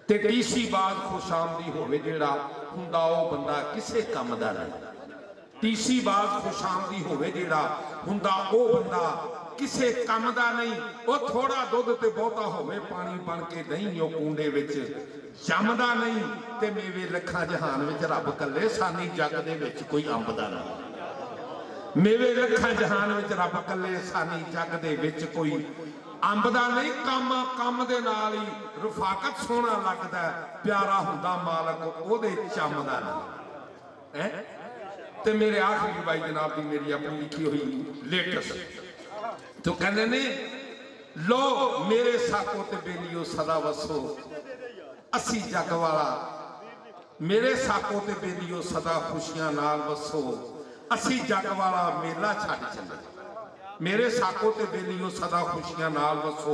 ते टीसी बाज खुशामदी होवे जिहड़ा हुंदा ओह बंदा किसे काम दा नहीं। टीसी बाज खुशामदी होवे जिहड़ा हुंदा ओह बंदा किसे काम दा नहीं। ओह थोड़ा दुध ते बहुता होवे पानी बन के दही ओ कूंडे विच जमदा नहीं। ते मेवे लखां जहान विच रब कल्ले सानी जग दे विच कोई अंबदा नहीं। मेवे लखां जहान विच रब कल्ले सानी जग दे विच कोई अंबदा नहीं। कम दे नाल ही रफाकत सोहना लगदा प्यारा हुंदा मालक ओहदे चमदा नहीं है। ते मेरे आखिरी भाई जनाब दी मेरी अपनी लिखी हुई लेटेस्ट तो कहते ने लो मेरे साको ते बेलियो सदा वसो असी जग वाला। मेरे साको ते बेलियो सदा खुशियां नाल वसो असी जग वाला मेला छड्ड चले। मेरे साको ते बेलियो सदा खुशियां नाल वसो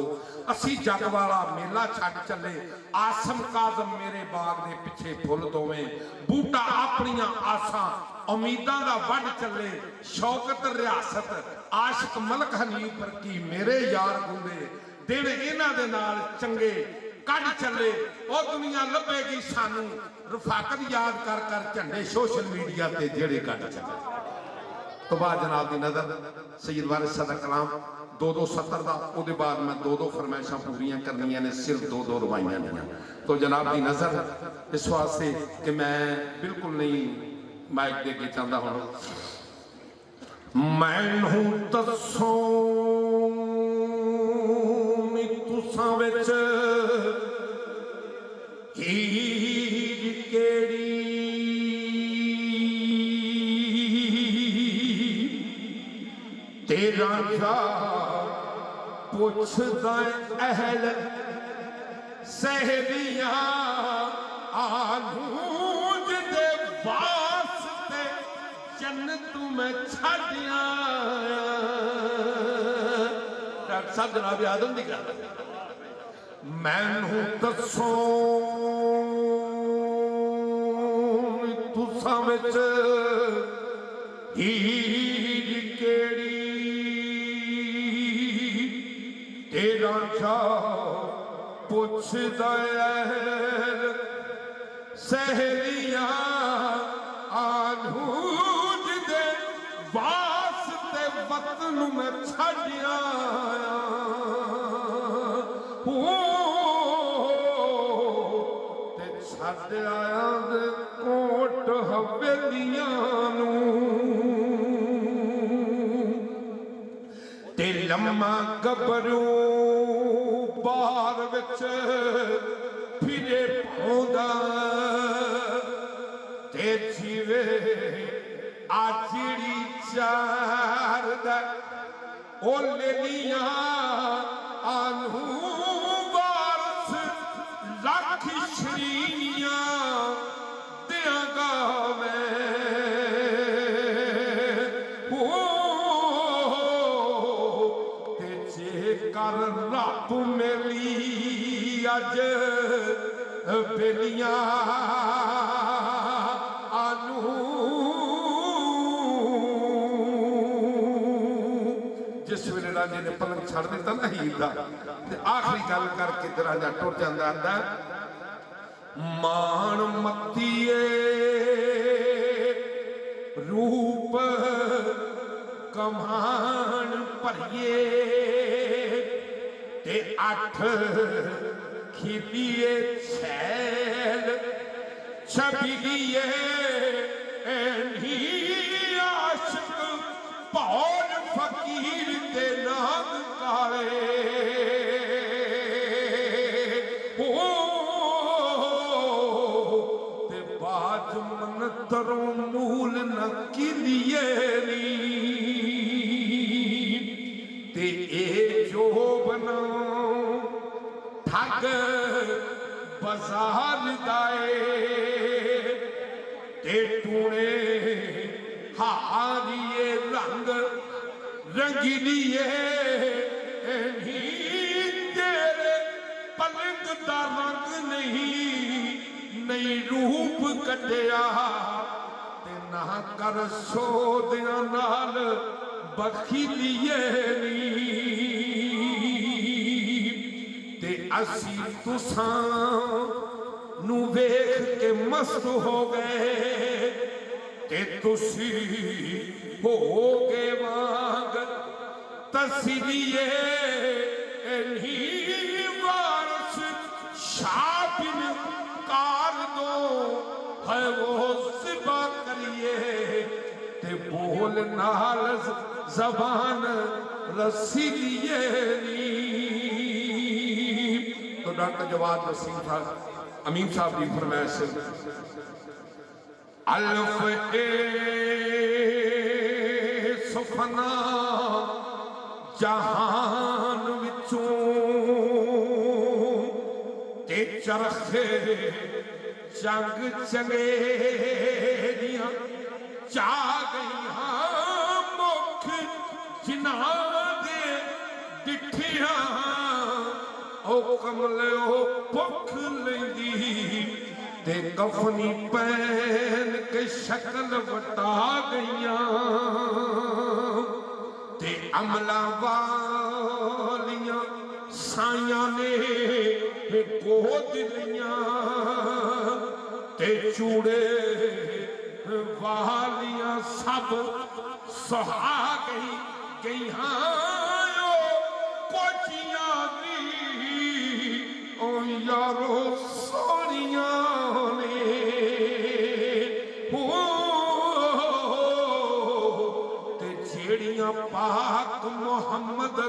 असी जग वाला मेला छड्ड चले। आसम काजम मेरे बाग दे पिछे फुल दोवें बूटा अपनियां आसां उम्मीदां दा वड चले। शौकत रियासत आशिक मलक हनीफ पर की मेरे यार गुंदे दिन इन्हां दे नाल चंगे कढ चले। ओ दुनिया लभेगी सानू रफाकत याद कर कर झंडे सोशल मीडिया ते जेड़े कढ चले। तो बाद जनाब दी नज़र सैयद वारिस दा कलाम 2-2-70 का उसके बाद मैं 2-2 फरमाइशा पूरियां करनियां ने सिर्फ 2-2 रवाइयां ने। तो जनाब की नज़र इस वास्ते कि मैं बिल्कुल नहीं माइक दे के चाहता हूँ मैनू दसो तुसां विच हीर केड़ी तेरा जा पुछदा अहल सहबियां आलूज दे वास्ते जन्नत में छड्डियां। डॉक्टर साहब जनाब आदम दी गल मैनू दसो तुसां विच हीर केड़ी तेरा जा पुछदा सहलियां आलूज दे वास्ते वतन में छड्डियां। ते छड्ड आया दे कोट हवेलियां ते लम्मा गबरू बार विच फिरे पौंदा ते जीवे आजड़ी चार दा ओ लेलियां आनू वारस लख श्रीनियां दियांगा मैं। कर रब मेली अज बेलियां आनू जिस वेले राजे ने पलंग छड़ दिता ना हीर दा ते आखिरी गल करके ते राजा टुर जांदा आंदा मान मत्तीए रूप कमान भरिए ते 8 खिलिए छैल छबिलिए आशिक भौर फकीर ते नाग काले। ते बाज मन तरों मूल न किलिए ते ए जो बना ठग बाजार दाए ते टूणे हारिए रंग रंगीलिए तेरे पलंग दा रंग नहीं रूप कटिया ते ना कर सोदियां नाल बखीलिए ते असी तुसां मस्त हो गए ते तुसी हो गए वांग तस्लिए नहीं वारस शाबिन कार दो है वो सिबा करिए ते बोल नाल जबान रसीलिए नी। तो डॉक्टर जवाद नसीम साहब अमीन साहब की फरमाइश अल्फ ए सुफना जहान विचों ते चरखे जंग चंगेरियां चा गई मुख जिन्हां दे डिठियां ओ कमले ओ भुख लैंदी ते कफनी पहन के शक्ल वटा गईयां ते अमला वालियां साइयां ने गोद लियां ते चूड़े वालियां सब सुहा गई कोचियां दी ओ यारो सोनियां ने ते जेड़ियां पाक मुहम्मद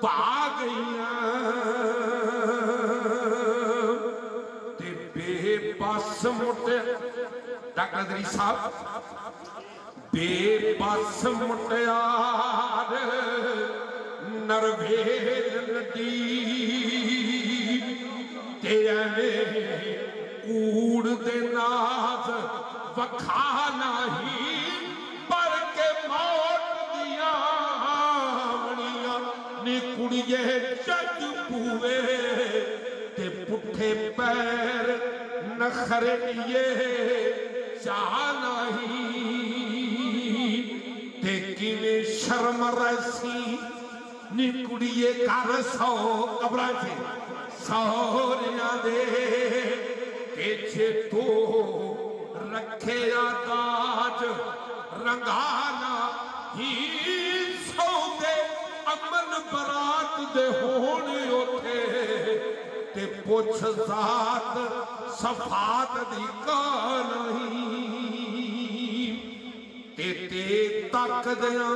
पा गईयां ते बेबस मुटे डॉक्टर दरी साहब बेबस मुटियार नरवेद नदी ते कूड़ दे नाज वखा नहीं पर के मौत दिया बनिया नी कुड़िए जज पूवे ते पुठे पैर नखरे लिए चाह नहीं ते किने शर्म रसी नी कुड़िए कर सौ कबरा से सौरिया दे पीछे तो रखे दाज रंगाना ही सौदे अमन बरात दे होने उठे ते पुछ जात सफात दी का नहीं ते तक दिया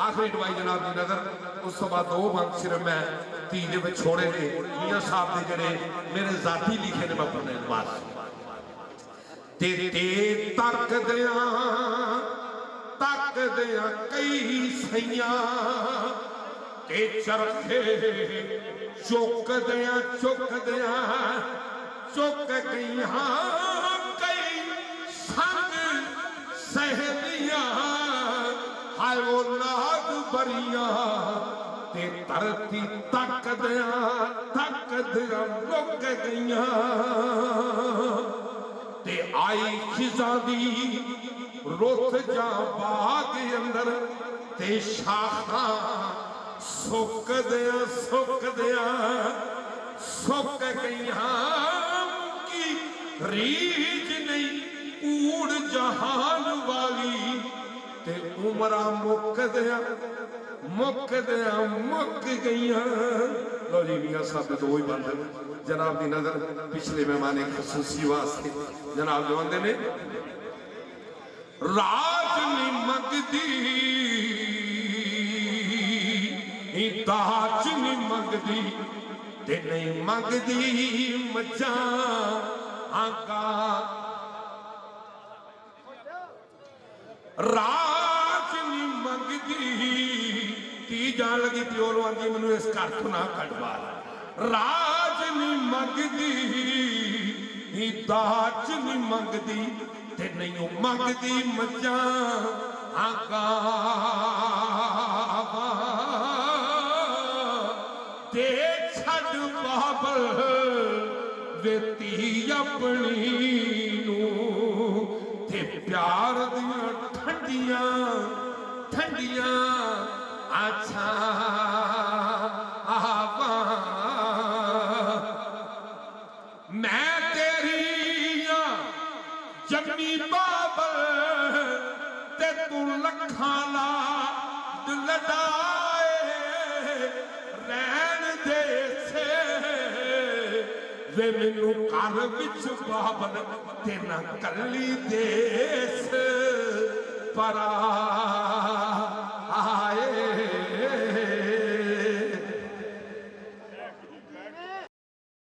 आखिरी दवाई जनाब की नजर उस तो बाद दो बंद सिर्फ मैं तीजे में छोड़े ने मियां साहब ने जड़े मेरे जाती लिखे ने मैं पढ़ने बाद ते तक दिया कई सैया ते चरखे चुक दिया चुक गई कई संग सहेलियां हाय वो नाग बरिया ते धरती तक दिया रुक गईया ते आई खिजा दी रुत जा बाग अंदर ते शाखा सुक गईया की रीज नहीं कूड़ जहान वाली ते उमरा मुक गईया। लो जी मियां साहब तो वही बंद जनाब की नजर पिछले मेहमान खसूसी वास्ते जनाब जो आंदे ने राज नी मंगदी दाज नी मंगदी ते नहीं मंगदी मजा आगा राज नी मंगदी धी जान लगी प्यो नु आंदी मैनू इस घर तो ना कट बाहर राज नी मंगदी दाज नी मंगदी ते नहीं मंगदी मजा आगा ते छड़ बाबल वेती अपनी नू ते प्यार दिया ठंडिया अच्छा मैं तेरी जमी बाबर ते तू लखां लाड लडाए रैन दे से वे मैनू घर विच बाबर ते ना कली देस परा